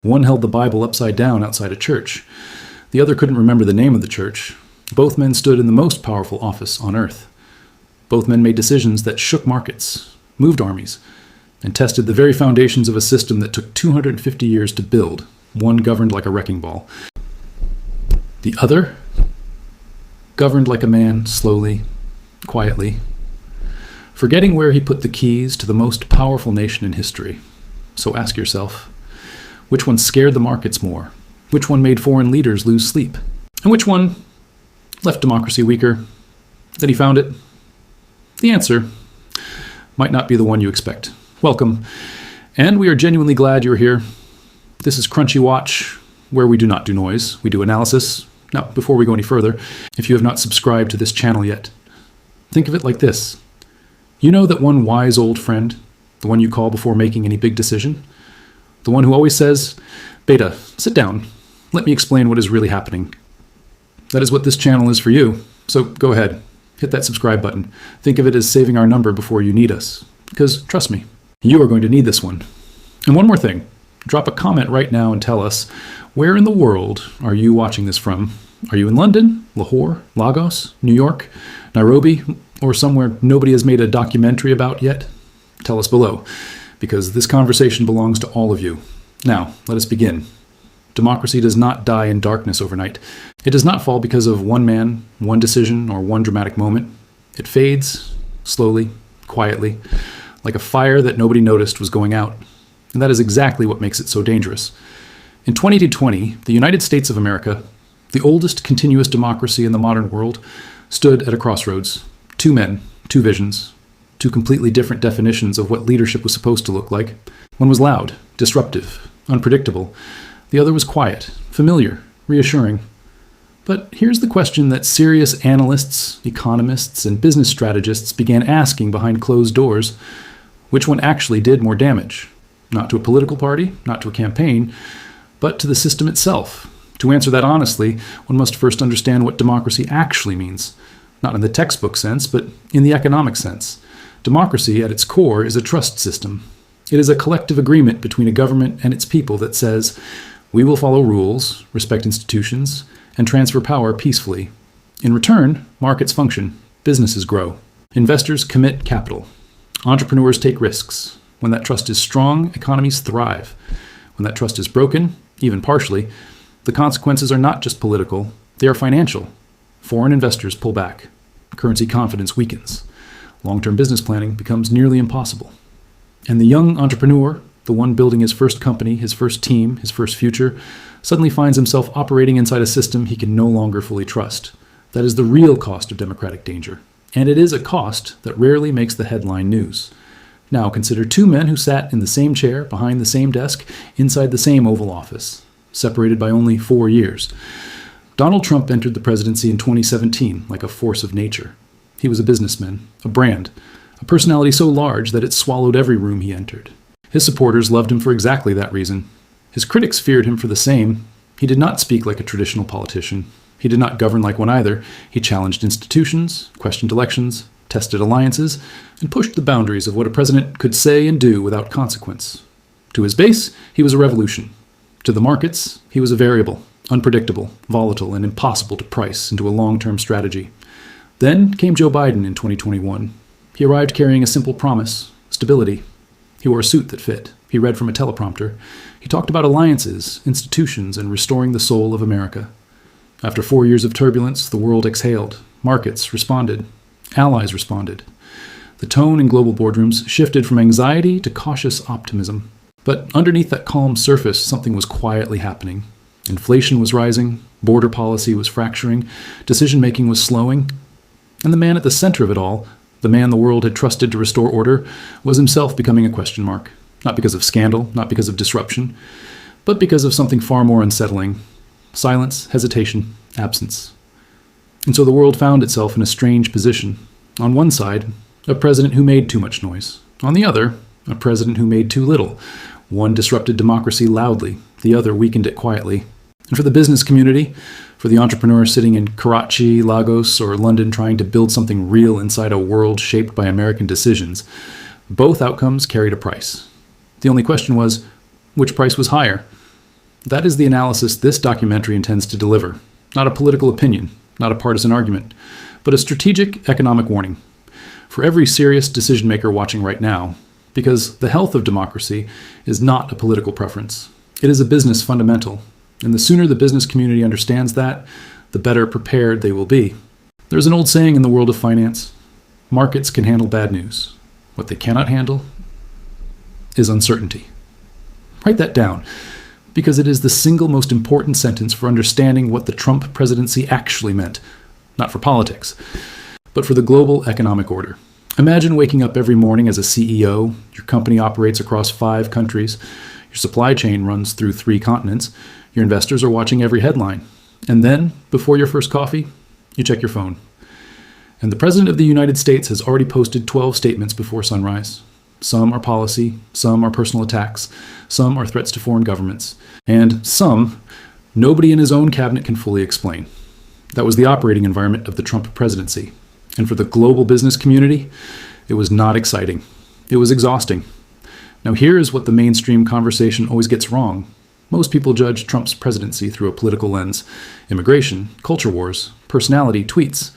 One held the Bible upside down outside a church. The other couldn't remember the name of the church. Both men stood in the most powerful office on earth. Both men made decisions that shook markets, moved armies, and tested the very foundations of a system that took 250 years to build. One governed like a wrecking ball. The other governed like a man, slowly, quietly, forgetting where he put the keys to the most powerful nation in history. So ask yourself, which one scared the markets more? Which one made foreign leaders lose sleep? And which one left democracy weaker than he found it? The answer might not be the one you expect. Welcome, and we are genuinely glad you're here. This is Crunchy Watch, where we do not do noise, we do analysis. Now, before we go any further, if you have not subscribed to this channel yet, think of it like this. You know that one wise old friend, the one you call before making any big decision? The one who always says, "Beta, sit down. Let me explain what is really happening." That is what this channel is for you. So go ahead, hit that subscribe button. Think of it as saving our number before you need us. Because trust me, you are going to need this one. And one more thing, drop a comment right now and tell us, where in the world are you watching this from? Are you in London, Lahore, Lagos, New York, Nairobi, or somewhere nobody has made a documentary about yet? Tell us below, because this conversation belongs to all of you. Now, let us begin. Democracy does not die in darkness overnight. It does not fall because of one man, one decision, or one dramatic moment. It fades, slowly, quietly, like a fire that nobody noticed was going out. And that is exactly what makes it so dangerous. In 2020, the United States of America, the oldest continuous democracy in the modern world, stood at a crossroads. Two men, two visions, two completely different definitions of what leadership was supposed to look like. One was loud, disruptive, unpredictable. The other was quiet, familiar, reassuring. But here's the question that serious analysts, economists, and business strategists began asking behind closed doors. Which one actually did more damage? Not to a political party, not to a campaign, but to the system itself. To answer that honestly, one must first understand what democracy actually means. Not in the textbook sense, but in the economic sense. Democracy, at its core, is a trust system. It is a collective agreement between a government and its people that says, we will follow rules, respect institutions, and transfer power peacefully. In return, markets function, businesses grow, investors commit capital, entrepreneurs take risks. When that trust is strong, economies thrive. When that trust is broken, even partially, the consequences are not just political, they are financial. Foreign investors pull back. Currency confidence weakens. Long-term business planning becomes nearly impossible. And the young entrepreneur, the one building his first company, his first team, his first future, suddenly finds himself operating inside a system he can no longer fully trust. That is the real cost of democratic danger. And it is a cost that rarely makes the headline news. Now consider two men who sat in the same chair, behind the same desk, inside the same Oval Office, separated by only 4 years. Donald Trump entered the presidency in 2017 like a force of nature. He was a businessman, a brand, a personality so large that it swallowed every room he entered. His supporters loved him for exactly that reason. His critics feared him for the same. He did not speak like a traditional politician. He did not govern like one either. He challenged institutions, questioned elections, tested alliances, and pushed the boundaries of what a president could say and do without consequence. To his base, he was a revolution. To the markets, he was a variable, unpredictable, volatile, and impossible to price into a long-term strategy. Then came Joe Biden in 2021. He arrived carrying a simple promise, stability. He wore a suit that fit. He read from a teleprompter. He talked about alliances, institutions, and restoring the soul of America. After 4 years of turbulence, the world exhaled. Markets responded. Allies responded. The tone in global boardrooms shifted from anxiety to cautious optimism. But underneath that calm surface, something was quietly happening. Inflation was rising, border policy was fracturing, decision-making was slowing, and the man at the center of it all, the man the world had trusted to restore order, was himself becoming a question mark. Not because of scandal, not because of disruption, but because of something far more unsettling. Silence, hesitation, absence. And so the world found itself in a strange position. On one side, a president who made too much noise. On the other, a president who made too little. One disrupted democracy loudly, the other weakened it quietly. And for the business community, for the entrepreneur sitting in Karachi, Lagos, or London trying to build something real inside a world shaped by American decisions, both outcomes carried a price. The only question was, which price was higher? That is the analysis this documentary intends to deliver. Not a political opinion, not a partisan argument, but a strategic economic warning for every serious decision maker watching right now, because the health of democracy is not a political preference. It is a business fundamental, and the sooner the business community understands that, the better prepared they will be. There's an old saying in the world of finance: markets can handle bad news. What they cannot handle is uncertainty. Write that down, because it is the single most important sentence for understanding what the Trump presidency actually meant, not for politics, but for the global economic order. Imagine waking up every morning as a CEO, your company operates across 5 countries, your supply chain runs through 3 continents, your investors are watching every headline, and then, before your first coffee, you check your phone. And the President of the United States has already posted 12 statements before sunrise. Some are policy, some are personal attacks, some are threats to foreign governments, and some nobody in his own cabinet can fully explain. That was the operating environment of the Trump presidency. And for the global business community, it was not exciting. It was exhausting. Now here is what the mainstream conversation always gets wrong. Most people judge Trump's presidency through a political lens: immigration, culture wars, personality, tweets.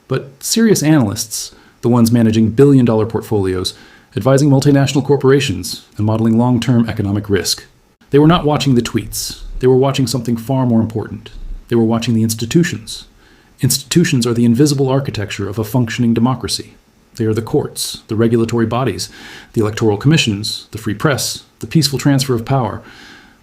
But serious analysts, the ones managing billion-dollar portfolios, advising multinational corporations, and modeling long-term economic risk, they were not watching the tweets. They were watching something far more important. They were watching the institutions. Institutions are the invisible architecture of a functioning democracy. They are the courts, the regulatory bodies, the electoral commissions, the free press, the peaceful transfer of power.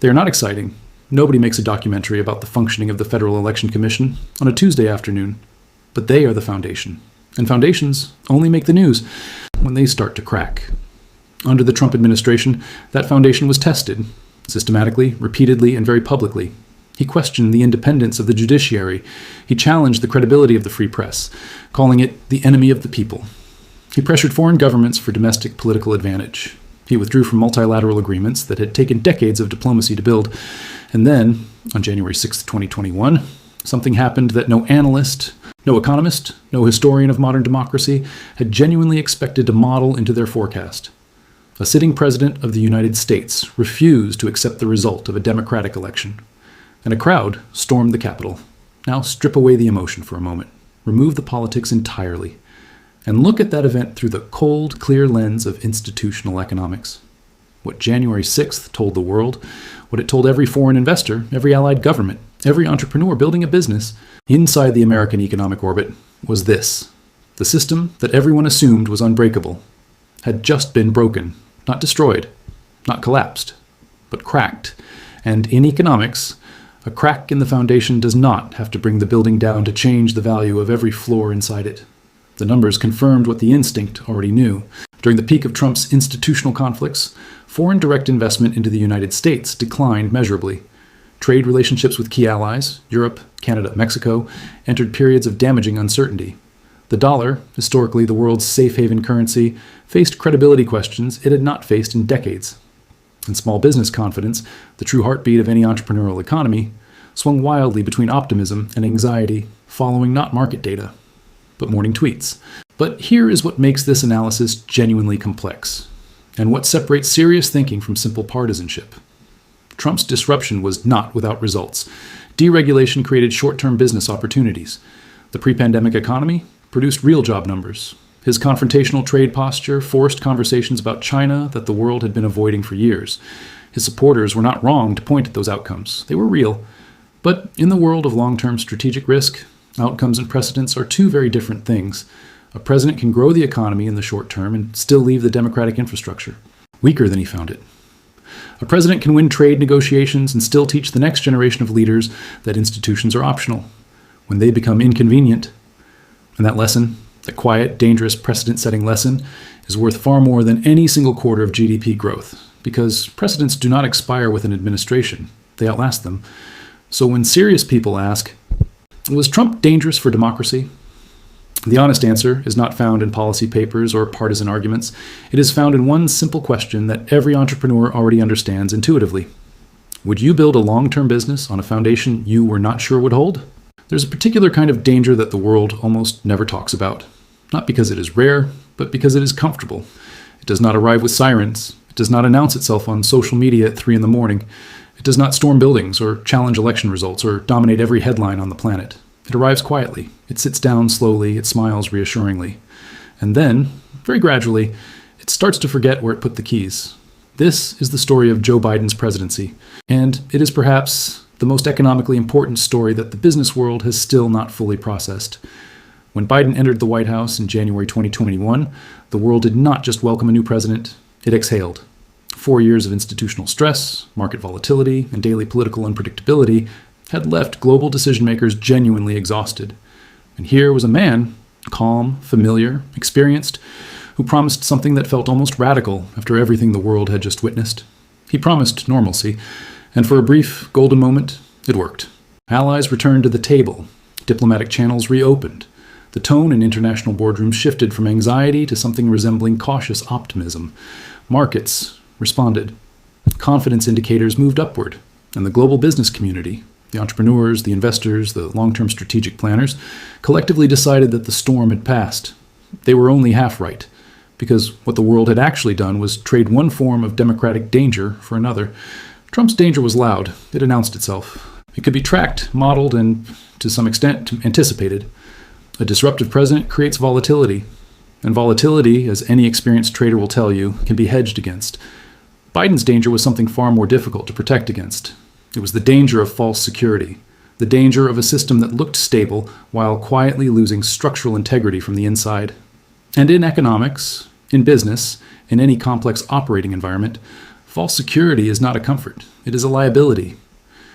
They are not exciting. Nobody makes a documentary about the functioning of the Federal Election Commission on a Tuesday afternoon. But they are the foundation. And foundations only make the news when they start to crack. Under the Trump administration, that foundation was tested, systematically, repeatedly, and very publicly. He questioned the independence of the judiciary. He challenged the credibility of the free press, calling it the enemy of the people. He pressured foreign governments for domestic political advantage. He withdrew from multilateral agreements that had taken decades of diplomacy to build. And then, on January 6, 2021, something happened that no analyst, no economist, no historian of modern democracy had genuinely expected to model into their forecast. A sitting president of the United States refused to accept the result of a democratic election, and a crowd stormed the Capitol. Now strip away the emotion for a moment, remove the politics entirely, and look at that event through the cold, clear lens of institutional economics. What January 6th told the world, what it told every foreign investor, every allied government, every entrepreneur building a business inside the American economic orbit, was this: the system that everyone assumed was unbreakable had just been broken, not destroyed, not collapsed, but cracked. And in economics, a crack in the foundation does not have to bring the building down to change the value of every floor inside it. The numbers confirmed what the instinct already knew. During the peak of Trump's institutional conflicts, foreign direct investment into the United States declined measurably. Trade relationships with key allies, Europe, Canada, Mexico, entered periods of damaging uncertainty. The dollar, historically the world's safe haven currency, faced credibility questions it had not faced in decades. And small business confidence, the true heartbeat of any entrepreneurial economy, swung wildly between optimism and anxiety, following not market data, but morning tweets. But here is what makes this analysis genuinely complex, and what separates serious thinking from simple partisanship. Trump's disruption was not without results. Deregulation created short-term business opportunities. The pre-pandemic economy produced real job numbers. His confrontational trade posture forced conversations about China that the world had been avoiding for years. His supporters were not wrong to point at those outcomes. They were real. But in the world of long-term strategic risk, outcomes and precedents are two very different things. A president can grow the economy in the short term and still leave the democratic infrastructure weaker than he found it. A president can win trade negotiations and still teach the next generation of leaders that institutions are optional when they become inconvenient. And that lesson, that quiet, dangerous, precedent-setting lesson, is worth far more than any single quarter of GDP growth, because precedents do not expire with an administration. They outlast them. So when serious people ask, was Trump dangerous for democracy? The honest answer is not found in policy papers or partisan arguments. It is found in one simple question that every entrepreneur already understands intuitively. Would you build a long-term business on a foundation you were not sure would hold? There's a particular kind of danger that the world almost never talks about. Not because it is rare, but because it is comfortable. It does not arrive with sirens. It does not announce itself on social media at 3 a.m, It does not storm buildings or challenge election results or dominate every headline on the planet. It arrives quietly. It sits down slowly. It smiles reassuringly. And then, very gradually, it starts to forget where it put the keys. This is the story of Joe Biden's presidency, and it is perhaps the most economically important story that the business world has still not fully processed. When Biden entered the White House in January 2021, the world did not just welcome a new president, it exhaled. 4 years of institutional stress, market volatility, and daily political unpredictability had left global decision-makers genuinely exhausted. And here was a man, calm, familiar, experienced, who promised something that felt almost radical after everything the world had just witnessed. He promised normalcy, and for a brief, golden moment, it worked. Allies returned to the table. Diplomatic channels reopened. The tone in international boardrooms shifted from anxiety to something resembling cautious optimism. Markets responded. Confidence indicators moved upward, and the global business community, the entrepreneurs, the investors, the long-term strategic planners, collectively decided that the storm had passed. They were only half right, because what the world had actually done was trade one form of democratic danger for another. Trump's danger was loud. It announced itself. It could be tracked, modeled, and, to some extent, anticipated. A disruptive president creates volatility, and volatility, as any experienced trader will tell you, can be hedged against. Biden's danger was something far more difficult to protect against. It was the danger of false security, the danger of a system that looked stable while quietly losing structural integrity from the inside. And in economics, in business, in any complex operating environment, false security is not a comfort. It is a liability.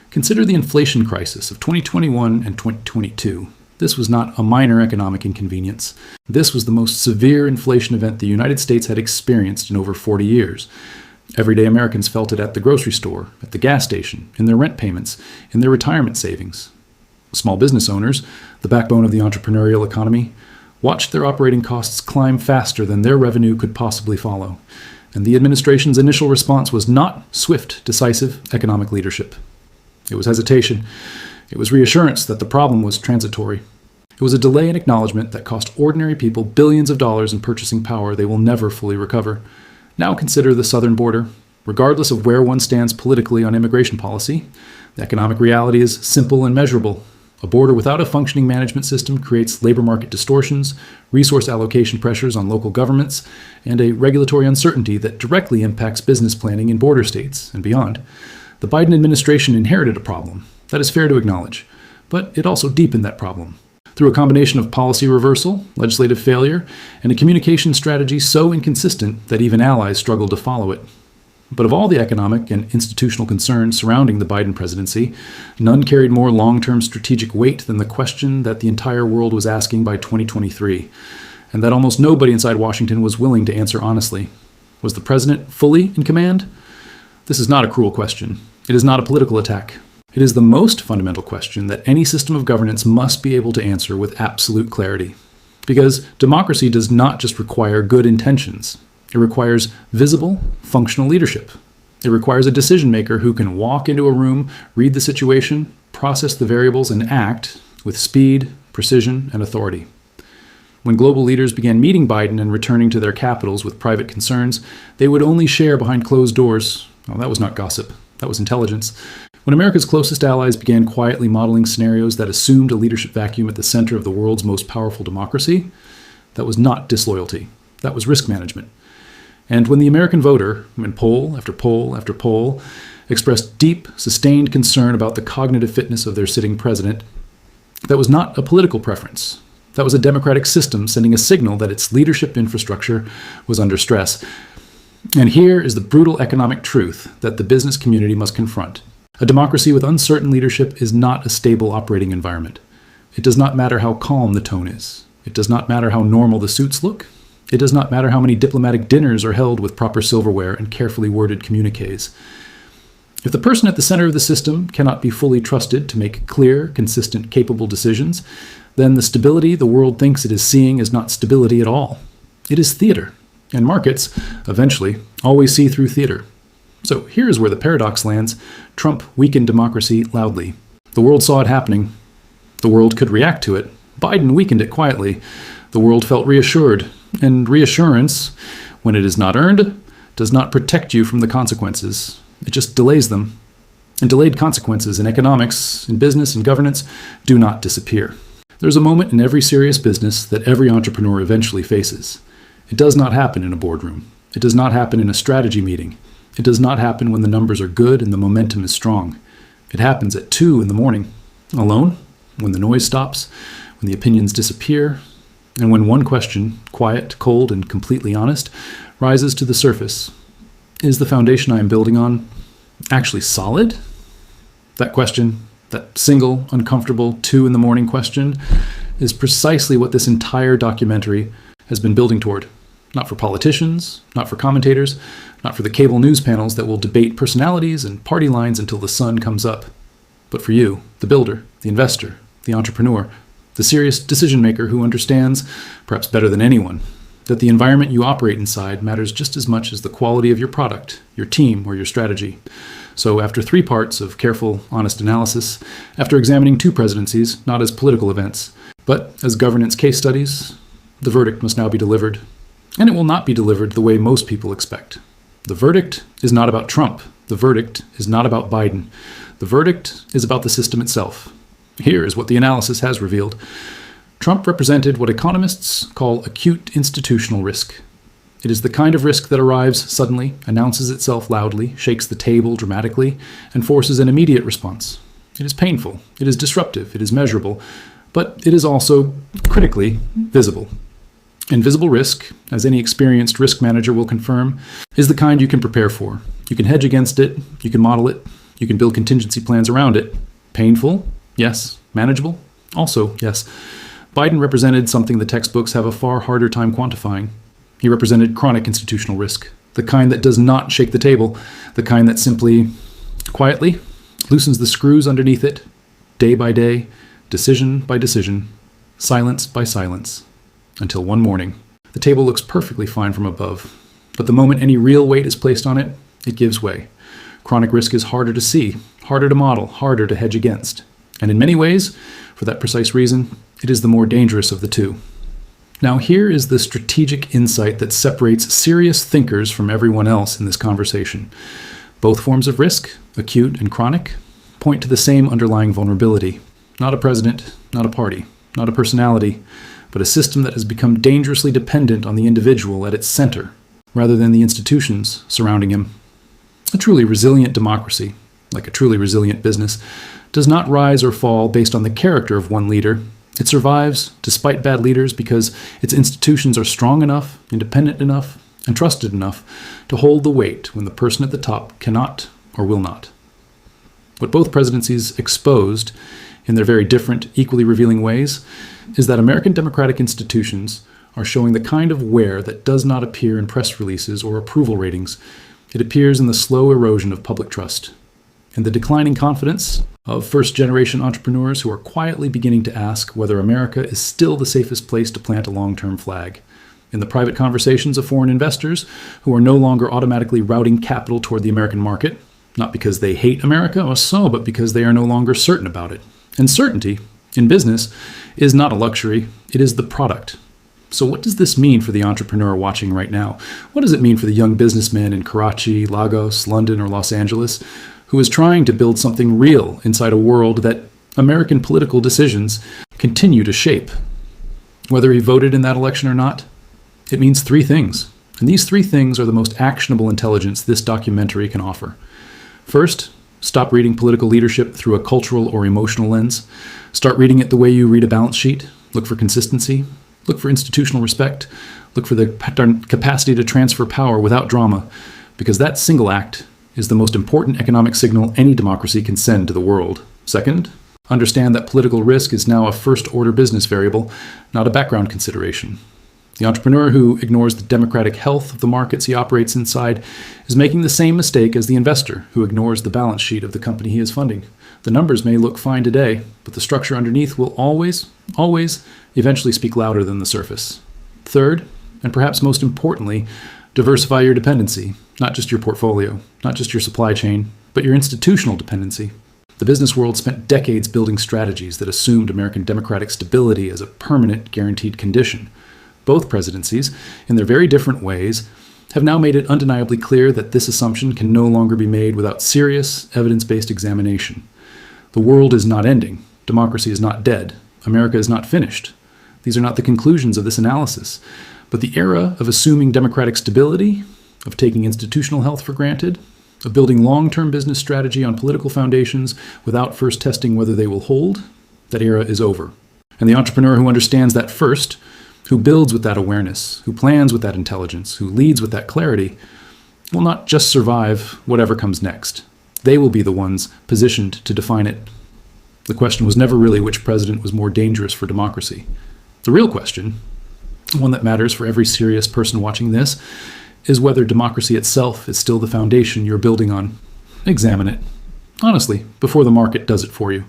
Consider the inflation crisis of 2021 and 2022. This was not a minor economic inconvenience. This was the most severe inflation event the United States had experienced in over 40 years. Everyday Americans felt it at the grocery store, at the gas station, in their rent payments, in their retirement savings. Small business owners, the backbone of the entrepreneurial economy, watched their operating costs climb faster than their revenue could possibly follow. And the administration's initial response was not swift, decisive economic leadership. It was hesitation. It was reassurance that the problem was transitory. It was a delay in acknowledgement that cost ordinary people billions of dollars in purchasing power they will never fully recover. Now consider the southern border. Regardless of where one stands politically on immigration policy, the economic reality is simple and measurable. A border without a functioning management system creates labor market distortions, resource allocation pressures on local governments, and a regulatory uncertainty that directly impacts business planning in border states and beyond. The Biden administration inherited a problem. That is fair to acknowledge. But it also deepened that problem. Through a combination of policy reversal, legislative failure, and a communication strategy so inconsistent that even allies struggled to follow it. But of all the economic and institutional concerns surrounding the Biden presidency, none carried more long-term strategic weight than the question that the entire world was asking by 2023, and that almost nobody inside Washington was willing to answer honestly. Was the president fully in command? This is not a cruel question. It is not a political attack. It is the most fundamental question that any system of governance must be able to answer with absolute clarity. Because democracy does not just require good intentions. It requires visible, functional leadership. It requires a decision maker who can walk into a room, read the situation, process the variables, and act with speed, precision, and authority. When global leaders began meeting Biden and returning to their capitals with private concerns, they would only share behind closed doors. Well, that was not gossip. That was intelligence. When America's closest allies began quietly modeling scenarios that assumed a leadership vacuum at the center of the world's most powerful democracy, that was not disloyalty. That was risk management. And when the American voter, when poll after poll after poll, expressed deep, sustained concern about the cognitive fitness of their sitting president, that was not a political preference. That was a democratic system sending a signal that its leadership infrastructure was under stress. And here is the brutal economic truth that the business community must confront. A democracy with uncertain leadership is not a stable operating environment. It does not matter how calm the tone is. It does not matter how normal the suits look. It does not matter how many diplomatic dinners are held with proper silverware and carefully worded communiques. If the person at the center of the system cannot be fully trusted to make clear, consistent, capable decisions, then the stability the world thinks it is seeing is not stability at all. It is theater. And markets, eventually, always see through theater. So here is where the paradox lands. Trump weakened democracy loudly. The world saw it happening. The world could react to it. Biden weakened it quietly. The world felt reassured. And reassurance, when it is not earned, does not protect you from the consequences. It just delays them. And delayed consequences in economics, in business, and governance do not disappear. There's a moment in every serious business that every entrepreneur eventually faces. It does not happen in a boardroom. It does not happen in a strategy meeting. It does not happen when the numbers are good and the momentum is strong. It happens at 2 in the morning, alone, when the noise stops, when the opinions disappear, and when one question, quiet, cold, and completely honest, rises to the surface. Is the foundation I am building on actually solid? That question, that single, uncomfortable 2 in the morning question, is precisely what this entire documentary has been building toward. Not for politicians, not for commentators, not for the cable news panels that will debate personalities and party lines until the sun comes up, but for you, the builder, the investor, the entrepreneur, the serious decision maker who understands, perhaps better than anyone, that the environment you operate inside matters just as much as the quality of your product, your team, or your strategy. So after 3 parts of careful, honest analysis, after examining 2 presidencies, not as political events, but as governance case studies, the verdict must now be delivered. And it will not be delivered the way most people expect. The verdict is not about Trump. The verdict is not about Biden. The verdict is about the system itself. Here is what the analysis has revealed. Trump represented what economists call acute institutional risk. It is the kind of risk that arrives suddenly, announces itself loudly, shakes the table dramatically, and forces an immediate response. It is painful, it is disruptive, it is measurable, but it is also, critically, visible. Invisible risk, as any experienced risk manager will confirm, is the kind you can prepare for. You can hedge against it, you can model it, you can build contingency plans around it. Painful? Yes. Manageable? Also, yes. Biden represented something the textbooks have a far harder time quantifying. He represented chronic institutional risk, the kind that does not shake the table, the kind that simply, quietly, loosens the screws underneath it, day by day, decision by decision, silence by silence, until one morning. The table looks perfectly fine from above, but the moment any real weight is placed on it, it gives way. Chronic risk is harder to see, harder to model, harder to hedge against. And in many ways, for that precise reason, it is the more dangerous of the 2. Now here is the strategic insight that separates serious thinkers from everyone else in this conversation. Both forms of risk, acute and chronic, point to the same underlying vulnerability. Not a president, not a party, not a personality, but a system that has become dangerously dependent on the individual at its center, rather than the institutions surrounding him. A truly resilient democracy, like a truly resilient business, does not rise or fall based on the character of one leader. It survives, despite bad leaders, because its institutions are strong enough, independent enough, and trusted enough to hold the weight when the person at the top cannot or will not. What both presidencies exposed, in their very different, equally revealing ways, is that American democratic institutions are showing the kind of wear that does not appear in press releases or approval ratings. It appears in the slow erosion of public trust, and the declining confidence of first-generation entrepreneurs who are quietly beginning to ask whether America is still the safest place to plant a long-term flag. In the private conversations of foreign investors who are no longer automatically routing capital toward the American market, not because they hate America or so, but because they are no longer certain about it. And certainty, in business, is not a luxury, it is the product. So what does this mean for the entrepreneur watching right now? What does it mean for the young businessman in Karachi, Lagos, London, or Los Angeles who is trying to build something real inside a world that American political decisions continue to shape? Whether he voted in that election or not, it means 3 things. And these 3 things are the most actionable intelligence this documentary can offer. First, stop reading political leadership through a cultural or emotional lens. Start reading it the way you read a balance sheet. Look for consistency. Look for institutional respect. Look for the capacity to transfer power without drama, because that single act is the most important economic signal any democracy can send to the world. Second, understand that political risk is now a first-order business variable, not a background consideration. The entrepreneur who ignores the democratic health of the markets he operates inside is making the same mistake as the investor who ignores the balance sheet of the company he is funding. The numbers may look fine today, but the structure underneath will always eventually speak louder than the surface. Third, and perhaps most importantly, diversify your dependency, not just your portfolio, not just your supply chain, but your institutional dependency. The business world spent decades building strategies that assumed American democratic stability as a permanent, guaranteed condition. Both presidencies, in their very different ways, have now made it undeniably clear that this assumption can no longer be made without serious, evidence-based examination. The world is not ending. Democracy is not dead. America is not finished. These are not the conclusions of this analysis. But the era of assuming democratic stability, of taking institutional health for granted, of building long-term business strategy on political foundations without first testing whether they will hold, that era is over. And the entrepreneur who understands that first, who builds with that awareness, who plans with that intelligence, who leads with that clarity, will not just survive whatever comes next. They will be the ones positioned to define it. The question was never really which president was more dangerous for democracy. The real question, one that matters for every serious person watching this, is whether democracy itself is still the foundation you're building on. Examine it, honestly, before the market does it for you.